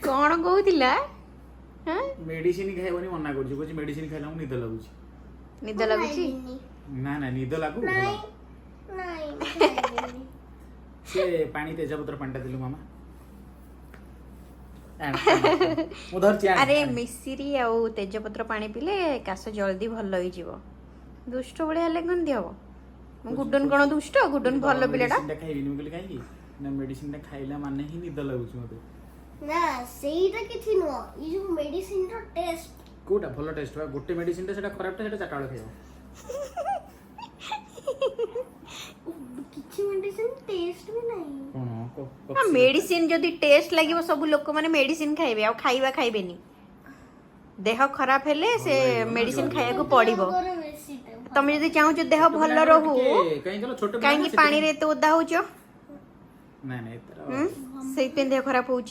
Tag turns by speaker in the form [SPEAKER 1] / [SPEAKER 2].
[SPEAKER 1] कौन कहूतिला हां
[SPEAKER 2] मेडिसिन खाइबनी मना करछि कोछि मेडिसिन खाइला निद लागुछि
[SPEAKER 1] निद लागुची
[SPEAKER 2] ना ना निद लागू
[SPEAKER 3] नहीं खाइबिनी।
[SPEAKER 2] से पानी तेजपत्र पांडा दिलु मामा उधर चाय
[SPEAKER 1] अरे मिसिरी आउ तेजपत्र पानी पीले काश जल्दी भल होई जीवो दुष्ट बळे हले कोन दिहबो गुड्डन कोन दुष्ट गुड्डन भल पिलेटा
[SPEAKER 2] मेडिसिन खाइबिनी कहली काहे ना मेडिसिन खाइला माने ही निद लागुछि मते
[SPEAKER 3] ना सेटा किछि नो ई जो मेडिसिन रो टेस्ट
[SPEAKER 2] कोटा भलो टेस्ट बा गोटे मेडिसिन टा सेटा खराब टा सेटा चाटाळ खाइबो
[SPEAKER 3] किछि मेडिसिन टेस्ट भी नहीं
[SPEAKER 2] कोन
[SPEAKER 1] मेडिसिन जदि टेस्ट लागिवो सब लोक माने मेडिसिन खाइबे आ खाइबा खाइबेनी देह खराब हेले से मेडिसिन खाया को पड़िबो तमे जदि चाहू जे देह भल रहू
[SPEAKER 2] कहीं चलो छोटे
[SPEAKER 1] काहे कि पानी रे तो ओदा होजो
[SPEAKER 2] नहीं नहीं
[SPEAKER 1] सेई पे देह खराब होउची